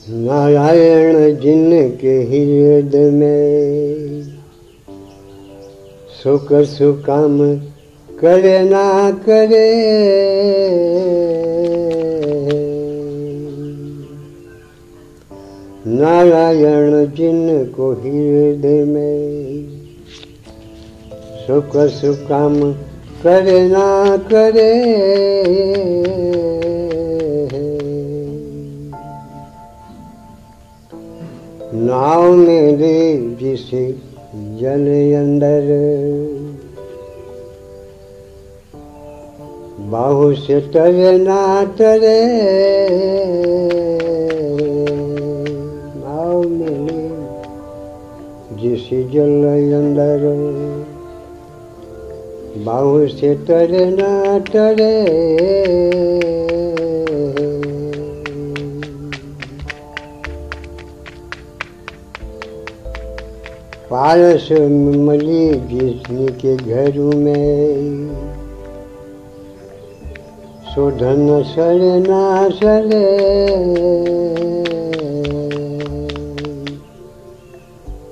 नारायण जिनके हृदय में सुख सुकाम करे ना करे, नारायण जिनको हृदय में सुख सुकाम करे ना करे, नाव मेरे जिसे जल अंदर बाहु से तरे ना तरे, नाव मेरे जिसे जल अंदर बाहु से तरे ना तरे, पारस मली जिसके घर में सो धन सरे ना सरे,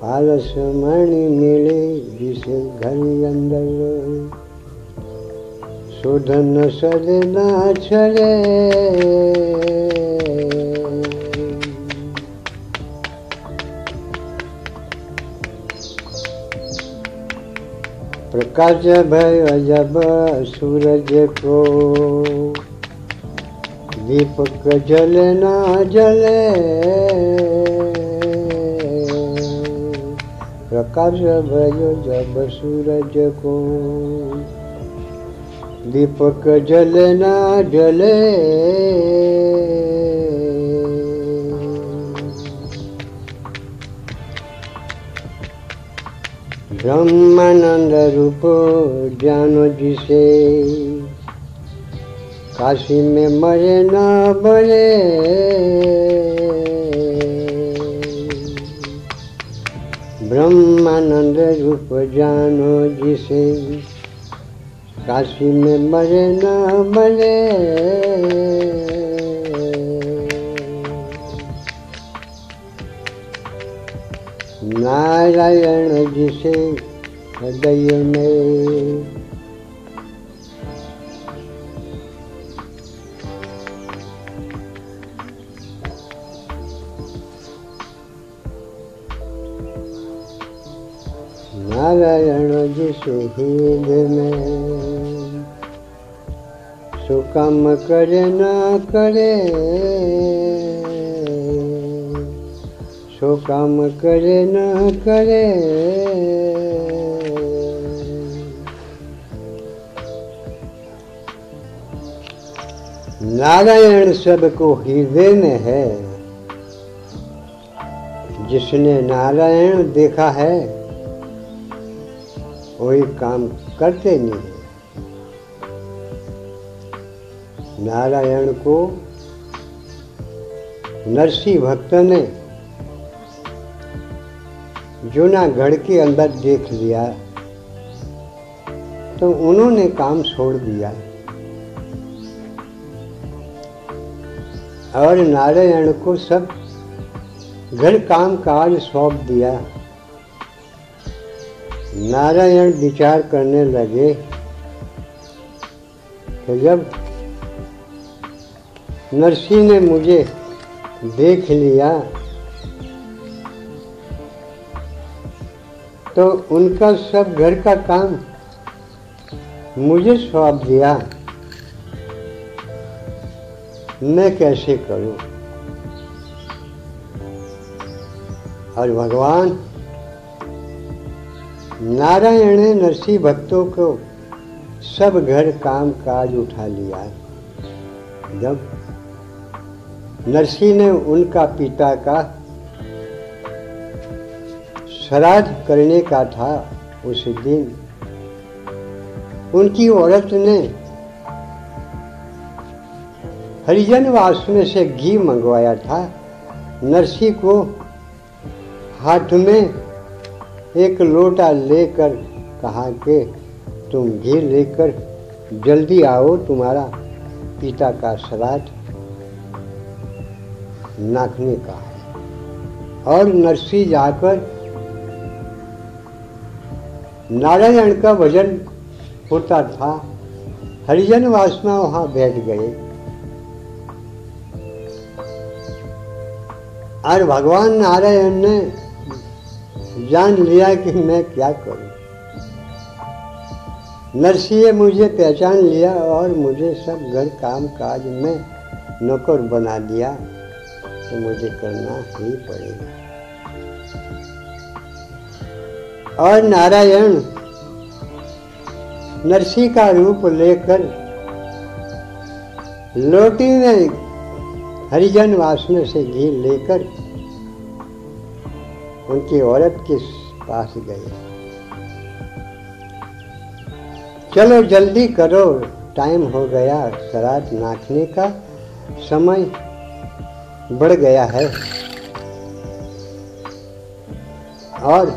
पारस मणि मिले जिसे घर अंदर सो धन सरे ना सरे, प्रकाश भय जब सूरज को दीपक जले ना जले, प्रकाश भय जब सूरज को दीपक जले ना जले, ब्रह्मानंद रूप जानो जिसे काशी में मरे ना मरे, ब्रह्मानंद रूप जानो जिसे काशी में मरे ना मरे, नारायण जिसे हृदय में नारायण जिसे हृदय में सो काम करे ना करे, सो काम करे न करे, नारायण सबको हृदय में है, जिसने नारायण देखा है वही काम करते नहीं है। नारायण को नरसिंह भक्त ने जूनागढ़ के अंदर देख लिया तो उन्होंने काम छोड़ दिया और नारायण को सब घर काम काज सौंप दिया। नारायण विचार करने लगे कि जब नरसिंह ने मुझे देख लिया तो उनका सब घर का काम मुझे सौंप दिया, मैं कैसे करूं। और भगवान नारायण ने नरसिंह भक्तों को सब घर काम काज उठा लिया। जब नरसिंह ने उनका पिता का श्राद्ध करने का था, उस दिन उनकी औरत ने हरिजनवास में से घी मंगवाया था। नरसिंह को हाथ में एक लोटा लेकर कहा कि तुम घी लेकर जल्दी आओ, तुम्हारा पिता का श्राद्ध। नाखने का है। और नरसी जाकर नारायण का भजन होता था। हरिजन वासना वहां बैठ गए और भगवान नारायण ने जान लिया कि मैं क्या करूं। नरसिंह मुझे पहचान लिया और मुझे सब घर काम काज में नौकर बना दिया, तो मुझे करना ही पड़ेगा। और नारायण नरसिंह का रूप लेकर लोटी में हरिजन वासना से घी लेकर उनकी औरत के पास गए। चलो जल्दी करो, टाइम हो गया, श्राद्ध नाखने का समय बढ़ गया है। और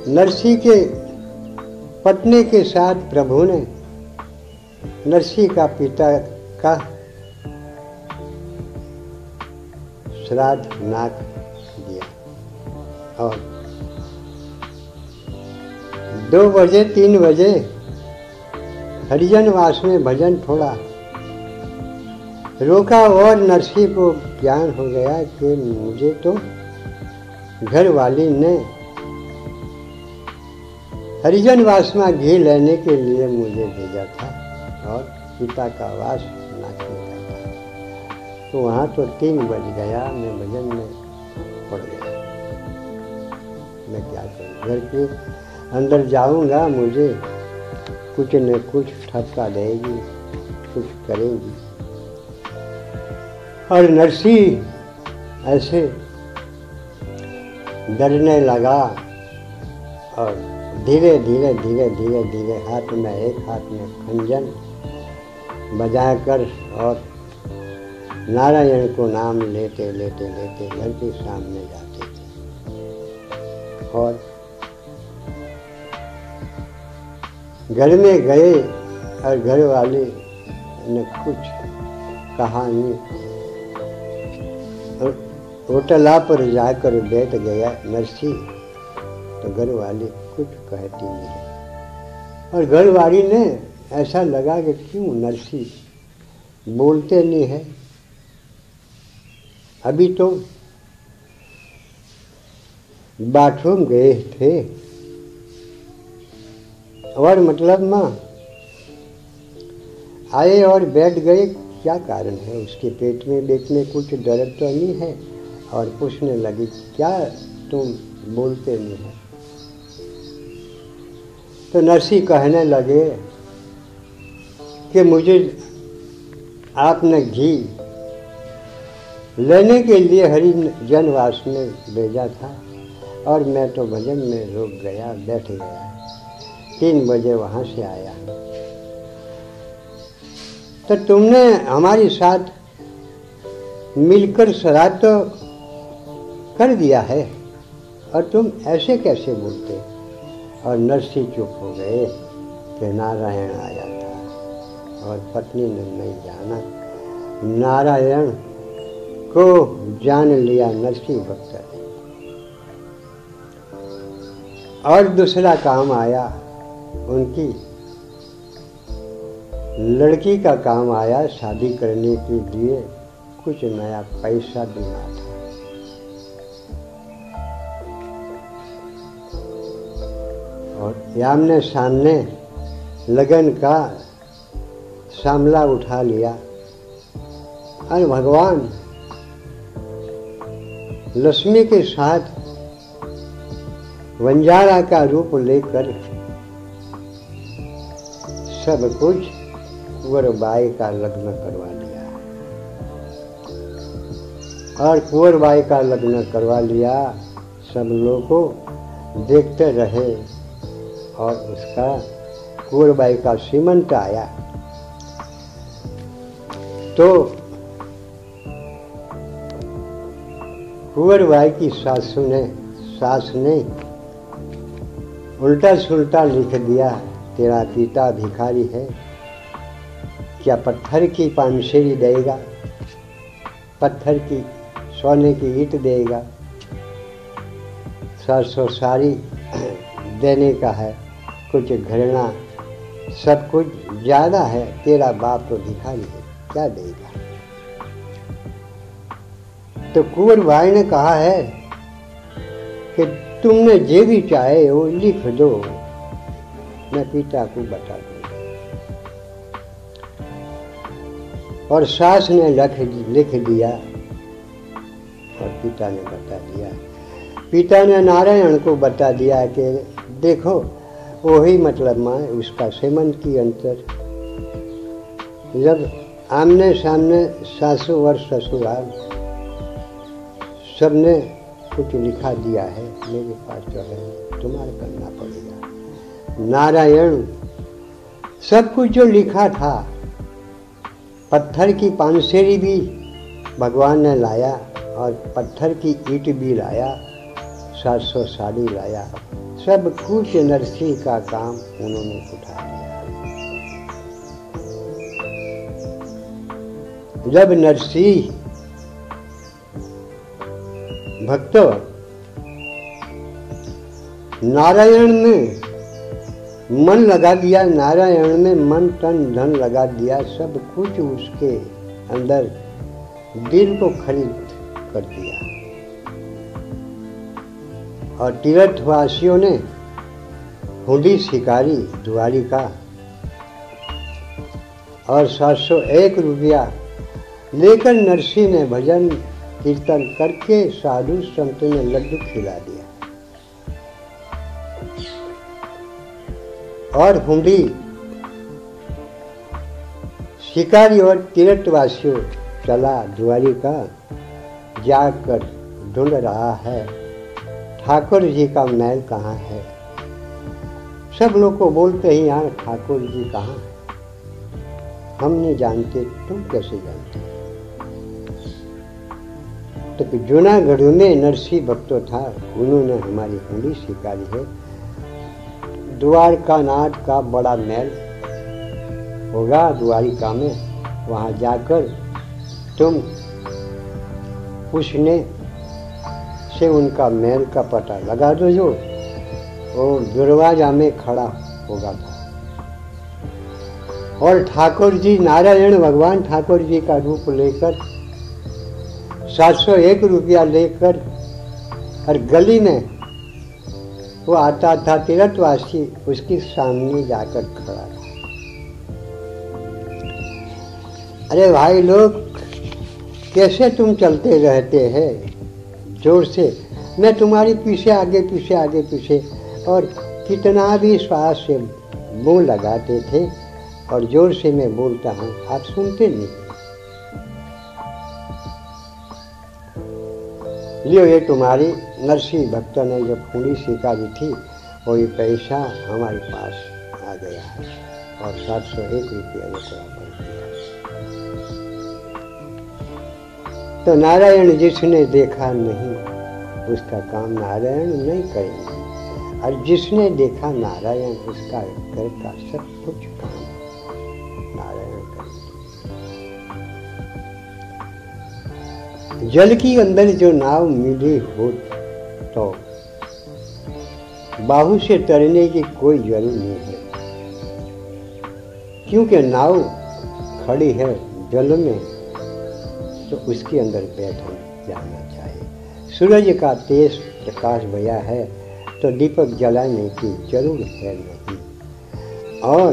नरसिंह के पत्नी के साथ प्रभु ने नरसिंह का पिता का श्राद्ध नाक दिया। और 2 बजे 3 बजे हरिजनवास में भजन थोड़ा रोका और नरसिंह को ज्ञान हो गया कि मुझे तो घर वाली ने हरिजनवास में घी लेने के लिए मुझे भेजा था और पिता का वास नाचने का था। तो वहाँ तो 3 बज गया, मैं भजन में पड़ गया। मैं क्या करूँ, घर के अंदर जाऊंगा, मुझे कुछ न कुछ ठपका देगी, कुछ करेगी। और नरसिंह ऐसे डरने लगा और धीरे धीरे धीरे धीरे धीरे हाथ में एक हाथ में खंजन बजाकर और नारायण को नाम लेते लेते लेते घर के सामने जाते थे। और घर में गए और घर वाले ने कुछ कहा नहीं। होटला पर जाकर बैठ गया नरसिंह, तो घर वाले कुछ कहती नहीं। और घर वाली ने ऐसा लगा कि क्यों नरसिंह बोलते नहीं है, अभी तो बाथरूम गए थे। और मतलब माँ आए और बैठ गए, क्या कारण है, उसके पेट में कुछ दर्द तो नहीं है। और पूछने लगी, क्या तुम बोलते नहीं है। तो नरसिंह कहने लगे कि मुझे आपने घी लेने के लिए हरिजनवास में भेजा था और मैं तो भजन में रुक गया, बैठ गया। 3 बजे वहाँ से आया, तो तुमने हमारे साथ मिलकर श्राद्ध तो कर दिया है और तुम ऐसे कैसे बोलते। और नरसिंह चुप हो गए कि नारायण आया था और पत्नी ने नहीं जाना। नारायण को जान लिया नरसिंह भक्त ने। और दूसरा काम आया, उनकी लड़की का काम आया। शादी करने के लिए कुछ नया पैसा देना था। और आमने सामने लगन का सामला उठा लिया और भगवान लक्ष्मी के साथ वंजारा का रूप लेकर सब कुछ कुंवरबाई का लग्न करवा लिया। और कुंवरबाई का लग्न करवा लिया, सब लोग को देखते रहे। और उसका कुंवरबाई का सीमंत आया तो कुंवरबाई की सास ने उल्टा सुल्टा लिख दिया, तेरा पिता भिखारी है, क्या पत्थर की पानसेरी देगा। पत्थर की सोने की ईंट देगा, 700 साड़ी देने का है, कुछ घरेणा, सब कुछ ज़्यादा है। तेरा बाप तो भिखारी है, क्या देगा? तो कुंवर भाई ने कहा है कि तुमने जो भी चाहे वो लिख दो, मैं पिता को बता दूंगा। और सास ने लिख दिया और पिता ने बता दिया। पिता ने नारायण को बता दिया कि देखो वही मतलब माँ, उसका सेमन की अंतर। जब आमने सामने सासू और ससुराल सबने कुछ लिखा दिया है, मेरे पास जो है तुम्हारा करना पड़ेगा। नारायण सब कुछ जो लिखा था, पत्थर की पानसेरी भी भगवान ने लाया और पत्थर की ईंट भी लाया, 700 साड़ी लाया, सब कुछ नरसिंह का काम उन्होंने उठा लिया। जब नरसिंह भक्तों नारायण में मन लगा दिया, नारायण में मन तन धन लगा दिया, सब कुछ उसके अंदर दिल को खरीद कर दिया। और तीर्थवासियों ने हुंडी शिकारी द्वारिका और 701 रुपया लेकर नरसिंह ने भजन कीर्तन करके साधु संत ने लड्डू खिला दिया। और हुंडी शिकारी और तीर्थवासियों चला द्वारिका, जाकर ढूंढ रहा है ठाकुर जी का महल कहाँ है। सब लोग को बोलते ही यहाँ ठाकुर जी कहाँ है, हम नहीं जानते, तुम कैसे जानते? तो जूनागढ़ में नरसिंह भक्तो था, उन्होंने हमारी हुंडी स्वीकारी है। द्वारका नाथ का बड़ा महल होगा द्वारिका में, वहाँ जाकर तुम पूछने से उनका महल का पता लगा दो, जो और दरवाजा में खड़ा होगा था। और ठाकुर जी नारायण भगवान ठाकुर जी का रूप लेकर 701 रुपया लेकर और गली में वो आता था, तीर्थवासी उसके सामने जाकर खड़ा था। अरे भाई लोग, कैसे तुम चलते रहते हैं जोर से, मैं तुम्हारी पीछे आगे पीछे आगे पीछे, और कितना भी श्वास से मुंह लगाते थे और जोर से मैं बोलता हूँ, आप सुनते नहीं। लियो ये तुम्हारी नरसिंह भक्त ने जो हुंडी स्वीकारी थी, वो ये पैसा हमारे पास आ गया है और 701 रुपया बराबर दिया। तो नारायण जिसने देखा नहीं उसका काम नारायण नहीं करेंगे, और जिसने देखा नारायण उसका घर का सब कुछ काम नारायण करेंगे। जल की अंदर जो नाव मिली हो तो बाहु से तरने की कोई जरूरत नहीं है, क्योंकि नाव खड़ी है जल में, तो उसके अंदर बैठ जाना चाहिए। सूरज का तेज प्रकाश भया है तो दीपक जलाने की जरूरत है नहीं। और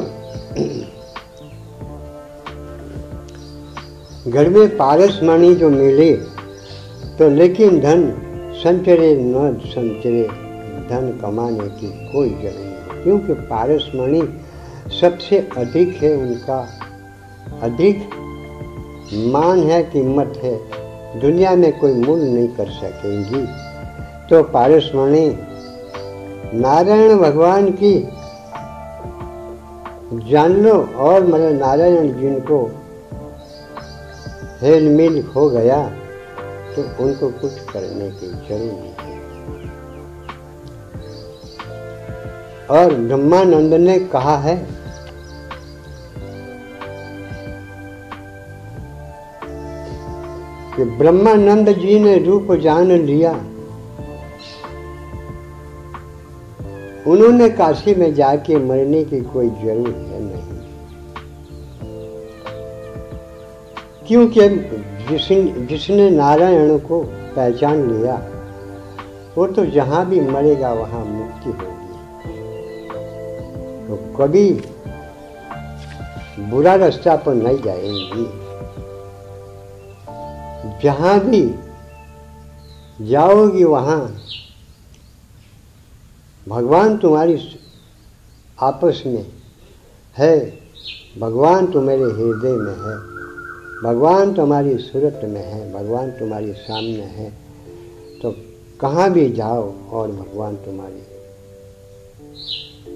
घर में पारस मणि जो मिले तो, लेकिन धन संचरे न संचरे, धन कमाने की कोई जरूरत नहीं, क्योंकि पारस मणि सबसे अधिक है, उनका अधिक मान है, कीमत है, दुनिया में कोई मूल नहीं कर सकेंगी। तो पारस मणि नारायण भगवान की जान लो, और मतलब नारायण जिनको हेल मिल हो गया तो उनको कुछ करने की जरूरत नहीं है। और ब्रह्मानंद ने कहा है कि ब्रह्मानंद जी ने रूप जान लिया, उन्होंने काशी में जाके मरने की कोई जरूरत है नहीं, क्योंकि जिसने नारायण को पहचान लिया वो तो जहां भी मरेगा वहां मुक्ति होगी। तो कभी बुरा रास्ता पर नहीं जाएंगी, जहां भी जाओगी वहां भगवान तुम्हारी आपस में है, भगवान तुम्हारे हृदय में है, भगवान तुम्हारी सूरत में है, भगवान तुम्हारी सामने है। तो कहाँ भी जाओ और भगवान तुम्हारे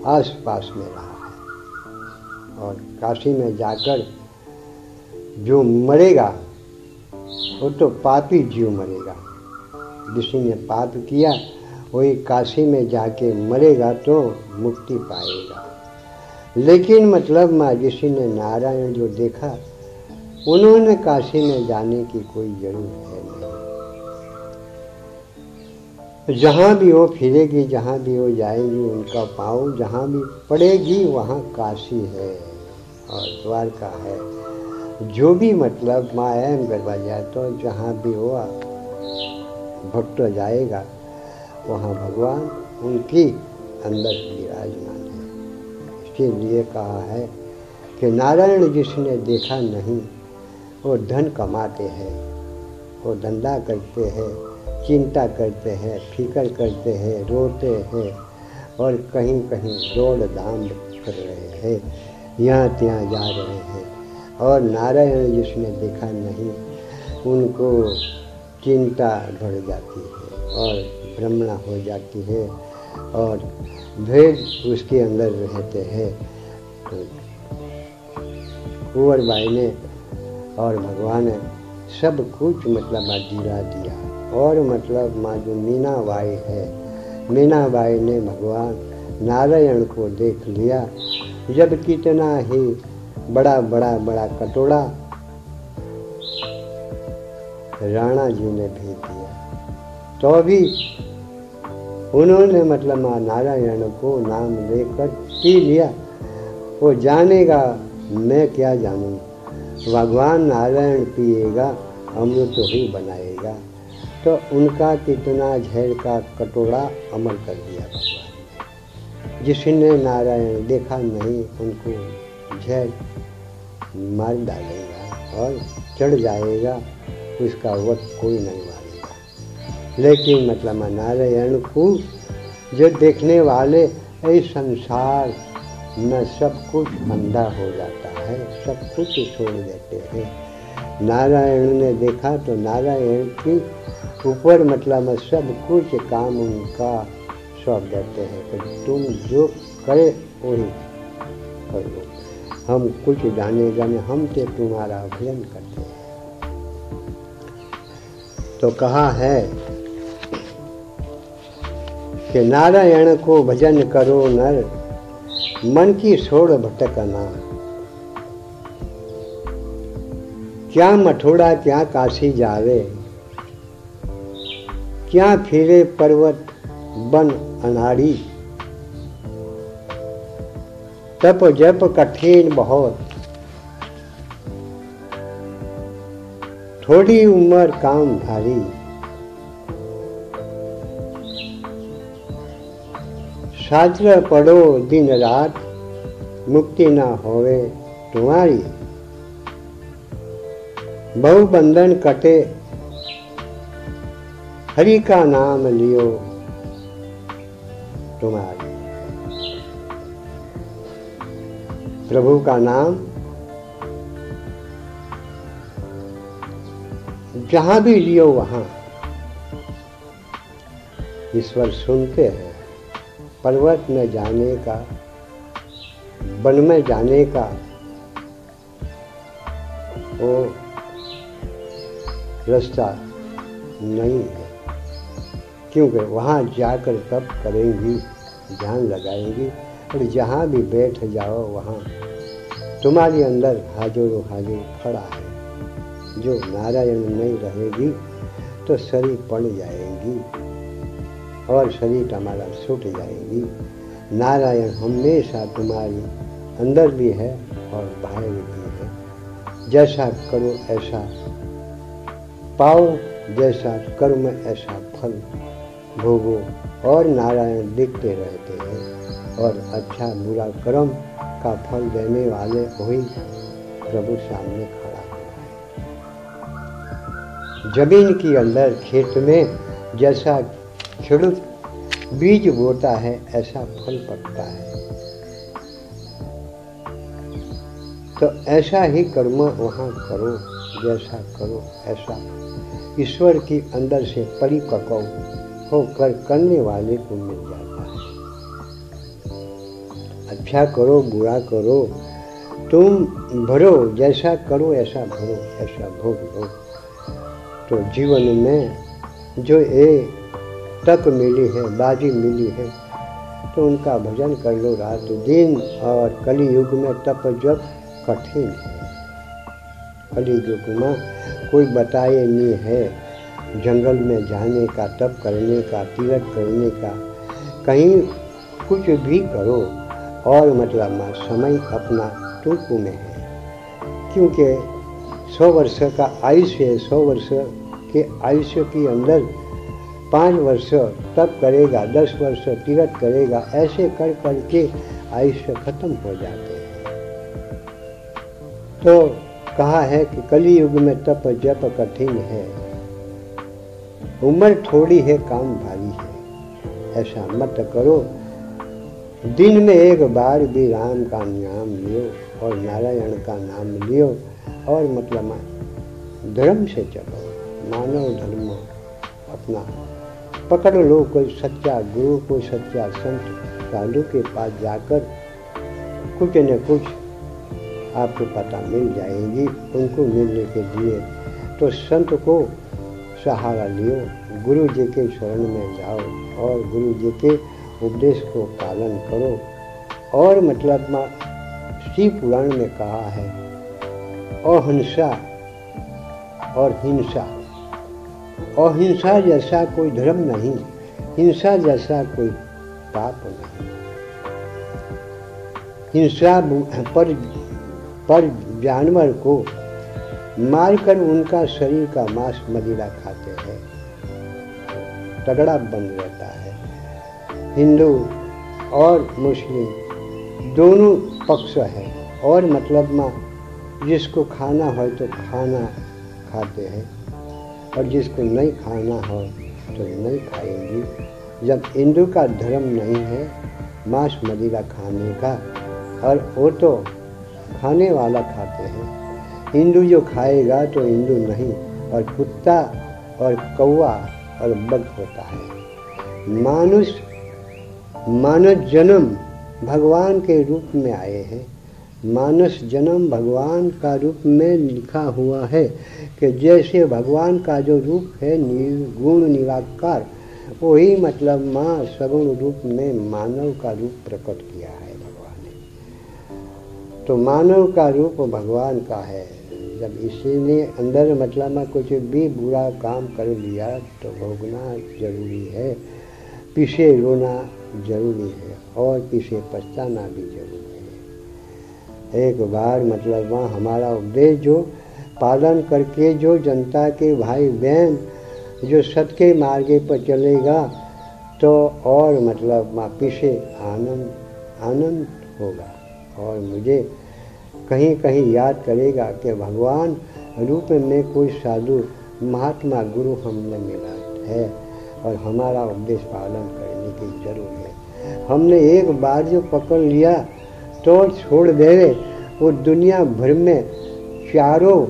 आस पास में रहा है। और काशी में जाकर जो मरेगा वो तो पापी जीव मरेगा, जिसने पाप किया वही काशी में जाके मरेगा तो मुक्ति पाएगा। लेकिन मतलब माँ जिसने नारायण जो देखा उन्होंने काशी में जाने की कोई जरूरत है नहीं। जहाँ भी वो फिरेगी, जहाँ भी वो जाएगी, उनका पाँव जहाँ भी पड़ेगी वहाँ काशी है और द्वारका है। जो भी मतलब माँ एम करवा जाए तो जहाँ भी वो भक्त जाएगा वहाँ भगवान उनकी अंदर विराजमान है। इसीलिए कहा है कि नारायण जिसने देखा नहीं वो धन कमाते हैं, वो धंधा करते हैं, चिंता करते हैं, फिक्र करते हैं, रोते हैं और कहीं कहीं दौड़ धाम कर रहे हैं, यहाँ ત્યાં जा रहे हैं। और नारायण जिसने देखा नहीं उनको चिंता बढ़ जाती है और भ्रमणा हो जाती है और भेद उसके अंदर रहते हैं। तो कुंवर बाई ने और भगवान ने सब कुछ मतलब दिला दिया। और मतलब माँ जो मीना बाई है, मीना बाई ने भगवान नारायण को देख लिया। जब कितना ही बड़ा कटोरा राणा जी ने भेज दिया तो भी उन्होंने मतलब माँ नारायण को नाम लेकर पी लिया। वो जानेगा मैं क्या जानूँ, भगवान नारायण पिएगा अमृत ही बनाएगा। तो उनका कितना झेल का कटोरा अमल कर दिया भगवान ने। जिसने नारायण देखा नहीं उनको झेल मार डालेगा और चढ़ जाएगा, उसका वक्त कोई नहीं मारेगा। लेकिन मतलब नारायण को जो देखने वाले इस संसार में सब कुछ अंधा हो जाता है, सब कुछ छोड़ देते हैं। नारायण ने देखा तो नारायण की ऊपर मतलब सब कुछ काम उनका सौंप देते हैं कि तुम जो करे वही करो, हम कुछ जानेगा नहीं, हम तो तुम्हारा अध्ययन करते हैं। तो कहा है कि नारायण को भजन करो नर, मन की छोड़ भटकना। क्या मठोड़ा क्या काशी जावे, क्या फिरे पर्वत बन अनाड़ी। तप जप कठिन बहुत, थोड़ी उम्र काम भारी। शास्त्र पढ़ो दिन रात, मुक्ति ना होवे तुम्हारी। बहु बंधन कटे, हरि का नाम लियो तुम्हारी। प्रभु का नाम जहां भी लियो वहां ईश्वर सुनते हैं। पर्वत में जाने का, वन में जाने का वो रास्ता नहीं है, क्योंकि वहाँ जाकर तप करेंगी, ध्यान लगाएंगी और जहाँ भी बैठ जाओ वहाँ तुम्हारे अंदर हाजिर हाजिर खड़ा है। जो नारायण नहीं रहेगी तो शरीर पड़ जाएगी और शरीर हमारा छूट जाएगी। नारायण हमेशा तुम्हारी अंदर भी है और बाहर भी है। जैसा करो ऐसा पाओ, जैसा कर्म ऐसा फल भोगो। और नारायण दिखते रहते हैं और अच्छा बुरा कर्म का फल देने वाले वही प्रभु सामने खड़ा हुआ है। जमीन के अंदर खेत में जैसा खेडूत बीज बोता है ऐसा फल पकता है। तो ऐसा ही कर्म वहाँ करो, जैसा करो ऐसा ईश्वर की अंदर से परिपक्व होकर करने वाले को मिल जाता है। अच्छा करो बुरा करो, तुम भरो, जैसा करो ऐसा भरो, ऐसा भोग लो। तो जीवन में जो एक तक मिली है, बाजी मिली है, तो उनका भजन कर लो रात दिन। और कली युग में तप जप कठिन है। कली युग में कोई बताए नहीं है जंगल में जाने का, तप करने का, तीर्थ करने का। कहीं कुछ भी करो और मतलब समय अपना टूकू में है, क्योंकि 100 वर्ष का आयुष्य है। 100 वर्ष के आयुष्य के अंदर 5 वर्ष तप करेगा, 10 वर्ष तीर्थ करेगा, ऐसे कर करके आयुष्य खत्म हो जाते हैं। तो कहा है कि कली युग में तप जप कठिन है, उम्र थोड़ी है काम भारी है। ऐसा मत करो, दिन में एक बार भी राम का नाम लियो और नारायण का नाम लियो और मतलब धर्म से चलो, मानव धर्म अपना पकड़ लो। कोई सच्चा गुरु, कोई सच्चा संत साधु के पास जाकर कुछ न कुछ आपको पता मिल जाएगी। उनको मिलने के लिए तो संत को सहारा लियो, गुरु जी के शरण में जाओ और गुरु जी के उपदेश को पालन करो। और मतलब शिव पुराण में कहा है अहिंसा और हिंसा। अहिंसा जैसा कोई धर्म नहीं, हिंसा जैसा कोई पाप नहीं। हिंसा पर जानवर को मारकर उनका शरीर का मांस मदिरा खाते हैं, तगड़ा बन रहता है। हिंदू और मुस्लिम दोनों पक्ष है और मतलब जिसको खाना हो तो खाना खाते हैं और जिसको नहीं खाना हो तो नहीं खाएंगे। जब हिंदू का धर्म नहीं है मांस मदिरा खाने का, और वो तो खाने वाला खाते हैं। हिंदू जो खाएगा तो हिंदू नहीं, और कुत्ता और कौवा और बग होता है। मानव जन्म भगवान के रूप में आए हैं। मानस जन्म भगवान का रूप में लिखा हुआ है कि जैसे भगवान का जो रूप है निर्गुण निराकार, वही मतलब माँ सगुण रूप में मानव का रूप प्रकट किया है भगवान ने। तो मानव का रूप भगवान का है। जब इसी ने अंदर मतलब में कुछ भी बुरा काम कर लिया तो भोगना जरूरी है, पीछे रोना जरूरी है और पीछे पछताना भी जरूरी है। एक बार मतलब वहाँ हमारा उपदेश जो पालन करके जो जनता के भाई बहन जो सत्य के मार्गे पर चलेगा तो और मतलब पीछे आनंद होगा। और मुझे कहीं कहीं याद करेगा कि भगवान रूप में कोई साधु महात्मा गुरु हमने मिला है और हमारा उपदेश पालन करने की जरूरत है। हमने एक बार जो पकड़ लिया तो छोड़ देवे, वो दुनिया भर में चारों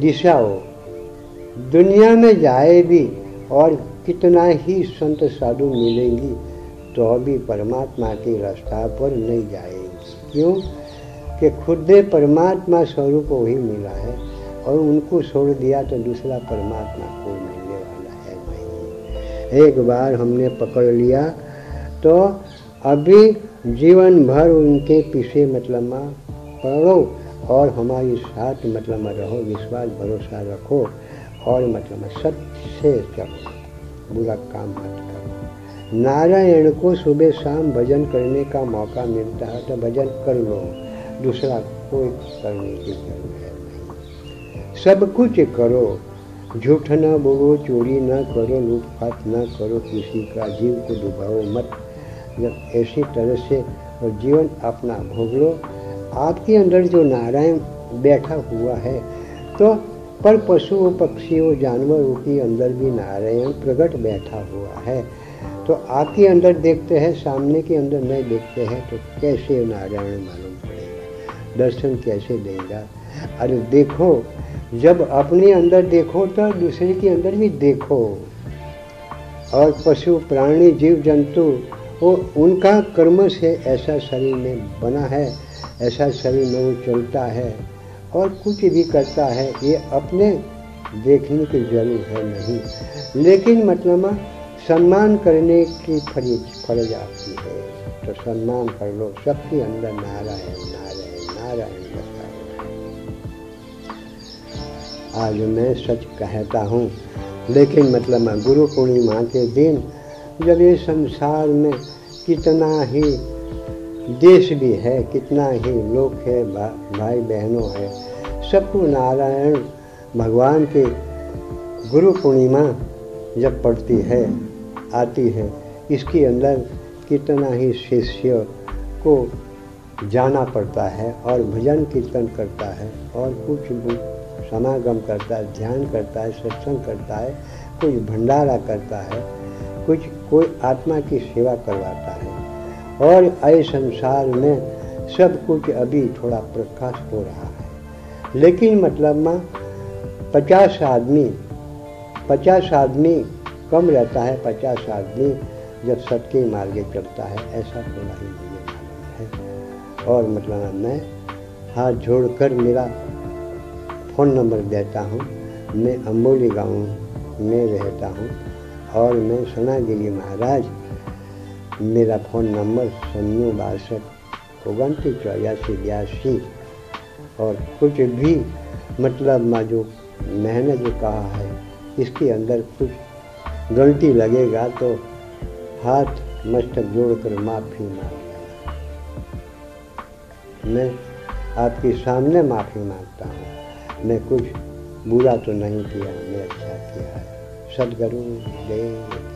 दिशाओं दुनिया में जाए भी और कितना ही संत साधु मिलेंगी तो भी परमात्मा के रास्ता पर नहीं जाएंगी। क्यों कि खुद परमात्मा स्वरूप वही मिला है और उनको छोड़ दिया तो दूसरा परमात्मा को मिलने वाला है नहीं। एक बार हमने पकड़ लिया तो अभी जीवन भर उनके पीछे मतलब पड़ो और हमारी साथ मतलब रहो, विश्वास भरोसा रखो और मतलब सत्य से चलो, बुरा काम मत करो। नारायण को सुबह शाम भजन करने का मौका मिलता है तो भजन कर लो, दूसरा कोई करने की जरूरत है नहीं। सब कुछ करो, झूठ न बोलो, चोरी न करो, लूटपाट न करो, किसी का जीव को डुबाओ मत। जब ऐसी तरह से और जीवन अपना भोग लो, आपके अंदर जो नारायण बैठा हुआ है, तो पर पशुओं पक्षियों जानवरों के अंदर भी नारायण प्रकट बैठा हुआ है। तो आपके अंदर देखते हैं, सामने के अंदर नहीं देखते हैं, तो कैसे नारायण मालूम पड़ेगा, दर्शन कैसे देगा। अरे देखो, जब अपने अंदर देखो तो दूसरे के अंदर भी देखो। और पशु प्राणी जीव जंतु वो उनका कर्म से ऐसा शरीर में बना है, ऐसा शरीर में वो चलता है और कुछ भी करता है, ये अपने देखने की जरूरत है नहीं। लेकिन मतलब सम्मान करने की फर्ज आती है, तो सम्मान कर लो। सबके अंदर नारायण नारायण नारायण बसा हुआ है। आज मैं सच कहता हूँ, लेकिन मतलब गुरु पूर्णिमा के दिन जब ये संसार में कितना ही देश भी है, कितना ही लोग है, भाई बहनों है, सबको नारायण भगवान के गुरु पूर्णिमा जब पड़ती है, आती है, इसके अंदर कितना ही शिष्य को जाना पड़ता है और भजन कीर्तन करता है और कुछ समागम करता है, ध्यान करता है, सत्संग करता है, कुछ भंडारा करता है, कुछ कोई आत्मा की सेवा करवाता है। और ऐसे संसार में सब कुछ अभी थोड़ा प्रकाश हो रहा है। लेकिन मतलब में 50 आदमी कम रहता है, 50 आदमी जब सत्य मार्गे चलता है, ऐसा थोड़ा ही मुझे मालूम है। और मतलब मैं हाथ जोड़कर मेरा फ़ोन नंबर देता हूँ। मैं अम्बोली गाँव में रहता हूँ और मैं सोनागिरी महाराज, मेरा फ़ोन नंबर 97 29 84 82। और कुछ भी मतलब मैं जो मैंने जो कहा है, इसके अंदर कुछ गलती लगेगा तो हाथ मस्तक जोड़कर माफ़ी मांग लेना। मैं आपके सामने माफ़ी मांगता हूँ। मैं कुछ बुरा तो नहीं किया, मैं अच्छा किया है। सद्गुरु देव।